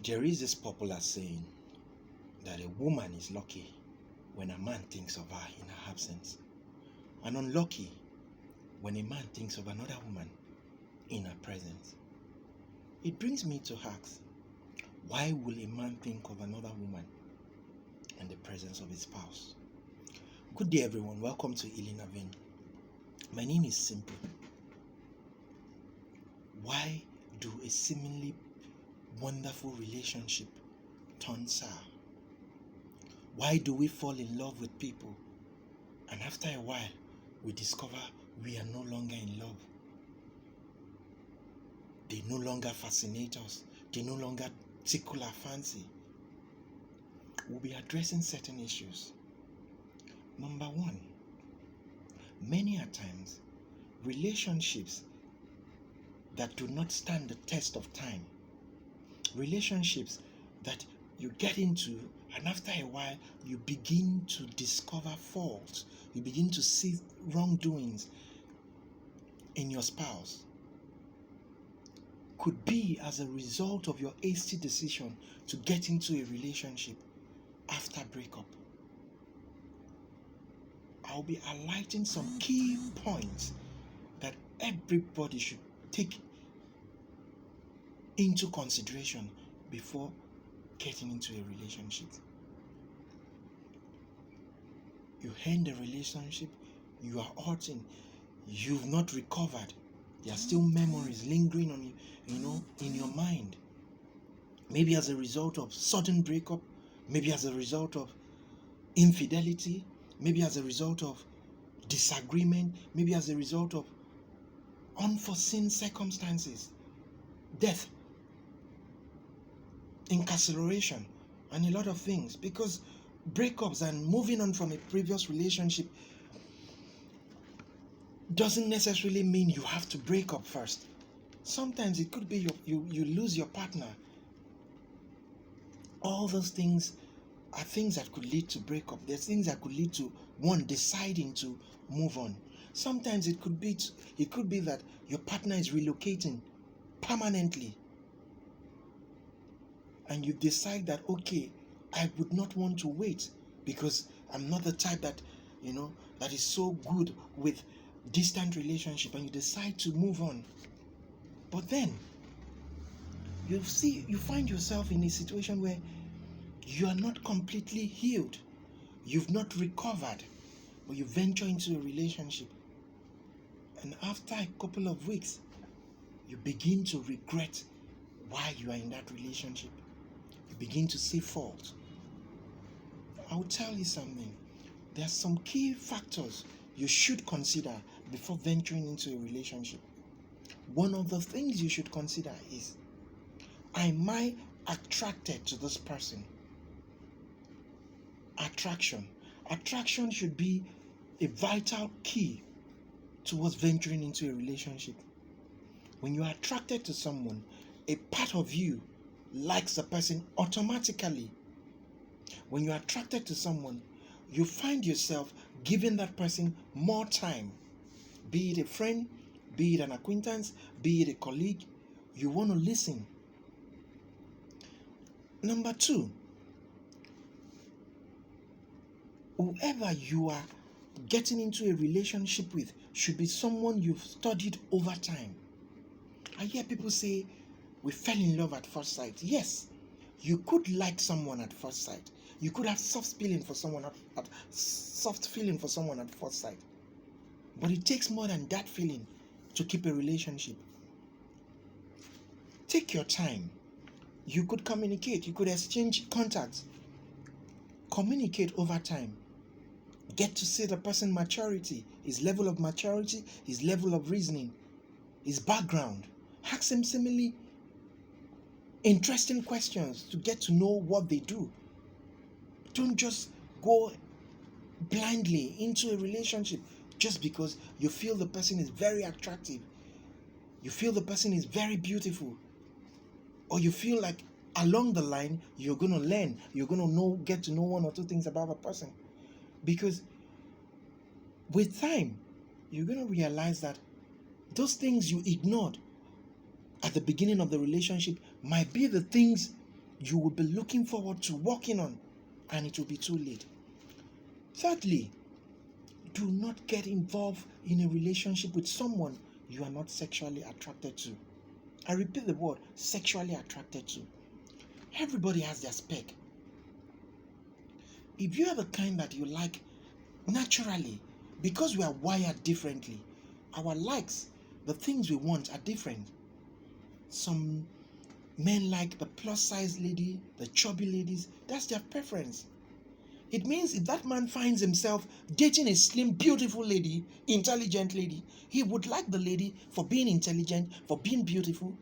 There is this popular saying that a woman is lucky when a man thinks of her in her absence, and unlucky when a man thinks of another woman in her presence. It brings me to ask, why will a man think of another woman in the presence of his spouse? Good day, everyone. Welcome to Elena Vin. My name is Simple. Why do a seemingly wonderful relationship turn sour? Why do we fall in love with people and after a while we discover we are no longer in love? They no longer fascinate us. They no longer tickle our fancy. We'll be addressing certain issues. Number one, many a times, relationships that do not stand the test of time, relationships that you get into and after a while you begin to discover faults, you begin to see wrongdoings in your spouse, could be as a result of your hasty decision to get into a relationship after breakup. I'll be highlighting some key points that everybody should take into consideration before getting into a relationship. You end a relationship, you are hurting, you've not recovered. There are still memories lingering on you, in your mind. Maybe as a result of sudden breakup, maybe as a result of infidelity, maybe as a result of disagreement, maybe as a result of unforeseen circumstances, death, incarceration, and a lot of things. Because breakups and moving on from a previous relationship doesn't necessarily mean you have to break up first. Sometimes it could be you lose your partner. All those things are things that could lead to breakup. There's things that could lead to one deciding to move on. Sometimes it could be that your partner is relocating permanently, and you decide that, okay, I would not want to wait because I'm not the type that that is so good with distant relationship, and you decide to move on. But then you find yourself in a situation where you are not completely healed, you've not recovered, but you venture into a relationship, and after a couple of weeks you begin to regret why you are in that relationship. You begin to see fault. I'll tell you something. There are some key factors you should consider before venturing into a relationship. One of the things you should consider is, am I attracted to this person? Attraction. Attraction should be a vital key towards venturing into a relationship. When you are attracted to someone, a part of you likes the person automatically. When you are attracted to someone, you find yourself giving that person more time. Be it a friend, be it an acquaintance, be it a colleague, you want to listen. Number two, whoever you are getting into a relationship with should be someone you've studied over time. I hear people say, we fell in love at first sight. Yes, you could like someone at first sight. You could have soft feeling for someone at first sight. But it takes more than that feeling to keep a relationship. Take your time. You could communicate. You could exchange contacts. Communicate over time. Get to see the person's maturity, his level of maturity, his level of reasoning, his background. Ask him similarly interesting questions to get to know what they do. Don't just go blindly into a relationship just because you feel the person is very attractive, you feel the person is very beautiful, or you feel like along the line you're going to learn, you're going to get to know one or two things about a person. Because with time, you're going to realize that those things you ignored at the beginning of the relationship might be the things you will be looking forward to working on, and it will be too late. Thirdly, do not get involved in a relationship with someone you are not sexually attracted to. I repeat the word sexually attracted to. Everybody has their spec. If you are the kind that you like naturally, because we are wired differently, our likes, the things we want are different. Some men like the plus size lady, the chubby ladies, that's their preference. It means if that man finds himself dating a slim, beautiful lady, intelligent lady, he would like the lady for being intelligent, for being beautiful,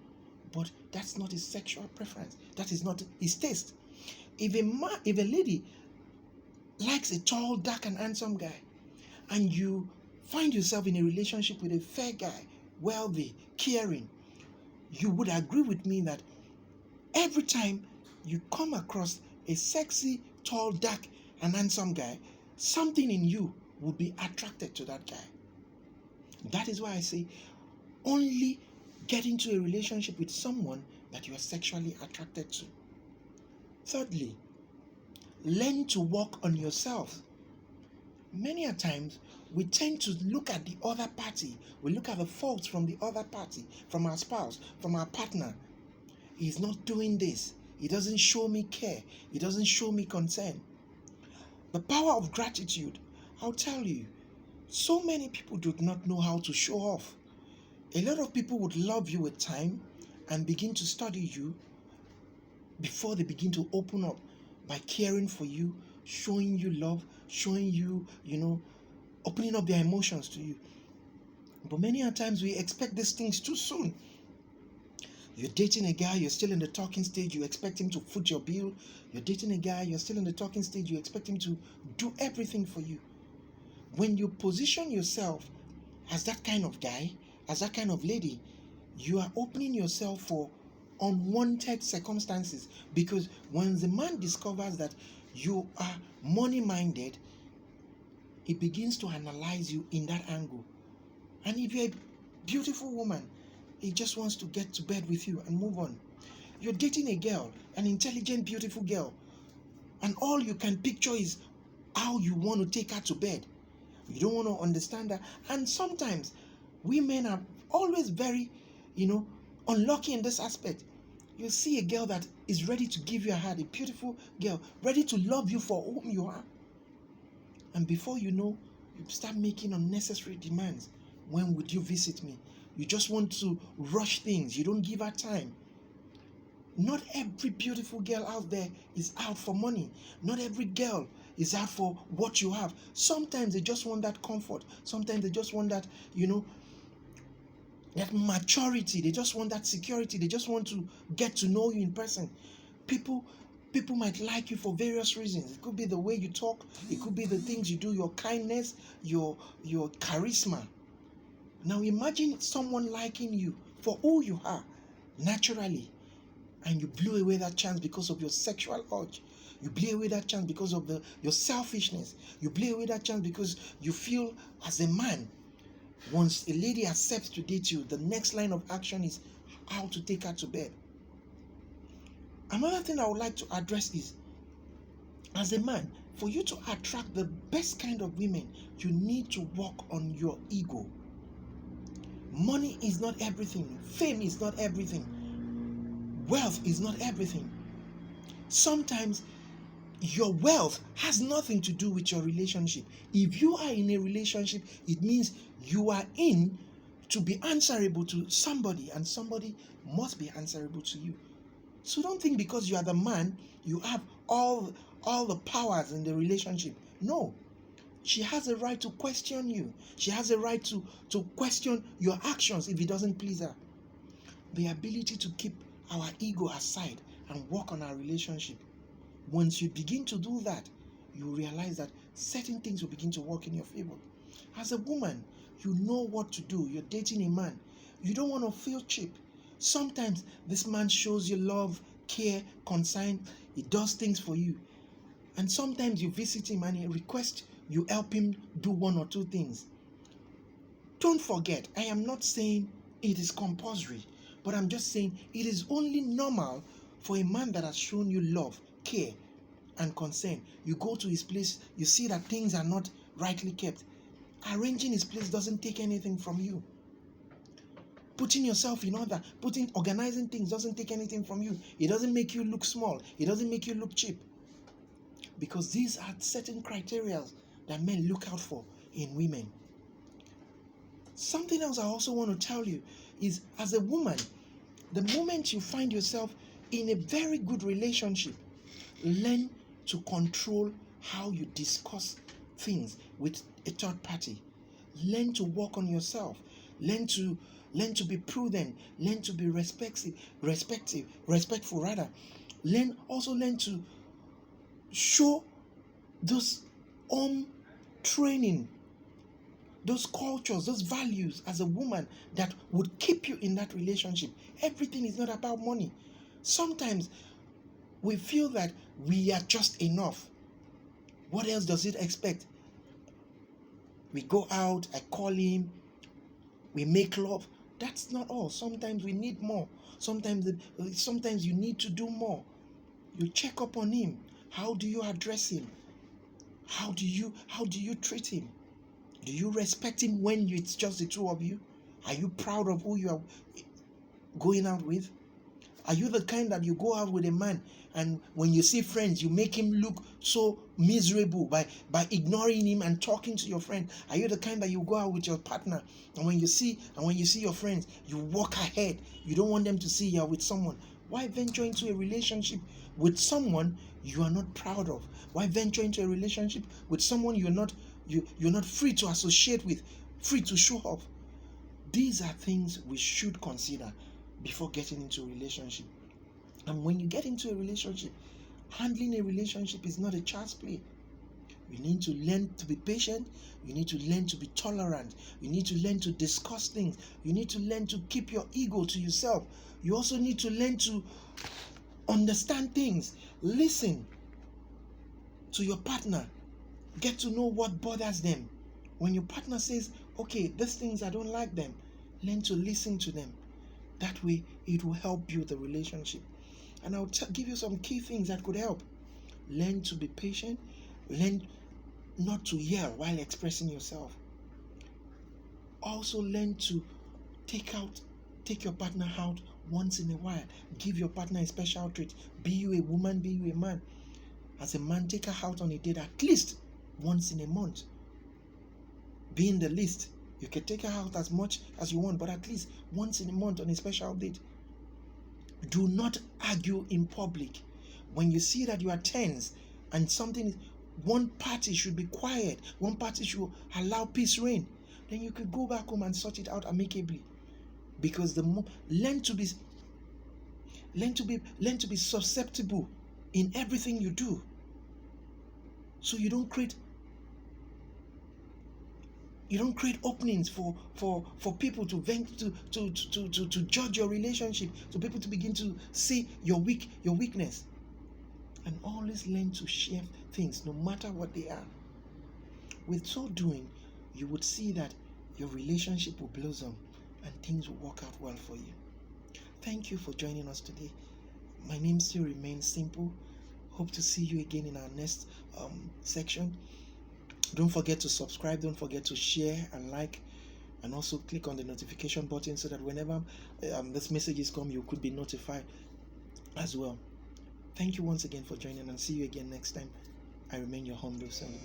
but that's not his sexual preference. That is not his taste. If a lady likes a tall, dark, and handsome guy, and you find yourself in a relationship with a fair guy, wealthy, caring, you would agree with me that every time you come across a sexy, tall, dark, and handsome guy, something in you will be attracted to that guy. That is why I say only get into a relationship with someone that you are sexually attracted to. Thirdly, learn to work on yourself. Many a times we tend to look at the other party. We look at the faults from the other party, from our spouse, from our partner. He's not doing this. He doesn't show me care. He doesn't show me concern. The power of gratitude. I'll tell you, so many people do not know how to show off. A lot of people would love you with time and begin to study you before they begin to open up by caring for you, showing you love, showing you, opening up their emotions to you. But many a times we expect these things too soon. You're dating a guy, you're still in the talking stage, you expect him to foot your bill. You're dating a guy, you're still in the talking stage, you expect him to do everything for you. When you position yourself as that kind of guy, as that kind of lady, you are opening yourself for unwanted circumstances, because when the man discovers that you are money-minded, he begins to analyze you in that angle. And if you're a beautiful woman, he just wants to get to bed with you and move on. You're dating a girl, an intelligent, beautiful girl, and all you can picture is how you want to take her to bed. You don't want to understand that. And sometimes women are always very, unlucky in this aspect. You see a girl that is ready to give you a heart, a beautiful girl, ready to love you for whom you are. And before you know, you start making unnecessary demands. When would you visit me? You just want to rush things. You don't give her time. Not every beautiful girl out there is out for money. Not every girl is out for what you have. Sometimes they just want that comfort. Sometimes they just want that, that maturity. They just want that security. They just want to get to know you in person. People might like you for various reasons. It could be the way you talk. It could be the things you do, your kindness, your charisma. Now imagine someone liking you for who you are naturally, and you blew away that chance because of your sexual urge. You blew away that chance because of your selfishness. You blew away that chance because you feel as a man, once a lady accepts to date you, the next line of action is how to take her to bed. Another thing I would like to address is, as a man, for you to attract the best kind of women, you need to work on your ego. Money is not everything. Fame is not everything. Wealth is not everything. Sometimes your wealth has nothing to do with your relationship. If you are in a relationship, it means you are in to be answerable to somebody, and somebody must be answerable to you. So don't think because you are the man, you have all the powers in the relationship. No. She has a right to question you. She has a right to question your actions if it doesn't please her. The ability to keep our ego aside and work on our relationship. Once you begin to do that, you realize that certain things will begin to work in your favor. As a woman, you know what to do. You're dating a man. You don't want to feel cheap. Sometimes this man shows you love, care, concern. He does things for you. And sometimes you visit him and he requests you help him do one or two things. Don't forget, I am not saying it is compulsory, but I'm just saying it is only normal For a man that has shown you love, care, and concern, you go to his place, you see that things are not rightly kept. Arranging his place doesn't take anything from you. Putting yourself in order, organizing things doesn't take anything from you. It doesn't make you look small. It doesn't make you look cheap. Because these are certain criteria that men look out for in women. Something else I also want to tell you is, as a woman, the moment you find yourself in a very good relationship, learn to control how you discuss things with a third party. Learn to work on yourself. Learn to be prudent. Learn to be respectful. Learn to show those training, those cultures, those values as a woman that would keep you in that relationship. Everything is not about money. Sometimes we feel that we are just enough. What else does it expect? We go out, I call him, we make love. That's not all. Sometimes we need more. Sometimes you need to do more. You check up on him. How do you address him? How do you treat him? Do you respect him when it's just the two of you? Are you proud of who you are going out with? Are you the kind that you go out with a man and when you see friends, you make him look so miserable by ignoring him and talking to your friend? Are you the kind that you go out with your partner and when you see your friends, you walk ahead? You don't want them to see you're with someone. Why venture into a relationship with someone you are not proud of? Why venture into a relationship with someone you're not free to associate with, free to show off? These are things we should consider before getting into a relationship. And when you get into a relationship, handling a relationship is not a child's play. You need to learn to be patient. You need to learn to be tolerant. You need to learn to discuss things. You need to learn to keep your ego to yourself. You also need to learn to understand things. Listen to your partner. Get to know what bothers them. When your partner says, okay, these things, I don't like them, learn to listen to them. That way, it will help build the relationship. And I'll give you some key things that could help. Learn to be patient. Learn not to yell while expressing yourself. Also, learn to take your partner out once in a while. Give your partner a special treat. Be you a woman, be you a man. As a man, take her out on a date at least once in a month. Be in the list. You can take her out as much as you want, but at least once in a month on a special date. Do not argue in public. When you see that you are tense and one party should be quiet, one party should allow peace reign, then you could go back home and sort it out amicably. Because learn to be susceptible in everything you do. So you don't create openings for people to judge your relationship, to people to begin to see your weakness. And always learn to share things, no matter what they are. With so doing, you would see that your relationship will blossom and things will work out well for you. Thank you for joining us today. My name still remains Simple. Hope to see you again in our next section. Don't forget to subscribe. Don't forget to share and like, and also click on the notification button so that whenever this messages come, you could be notified as well. Thank you once again for joining, and see you again next time. I remain your humble servant.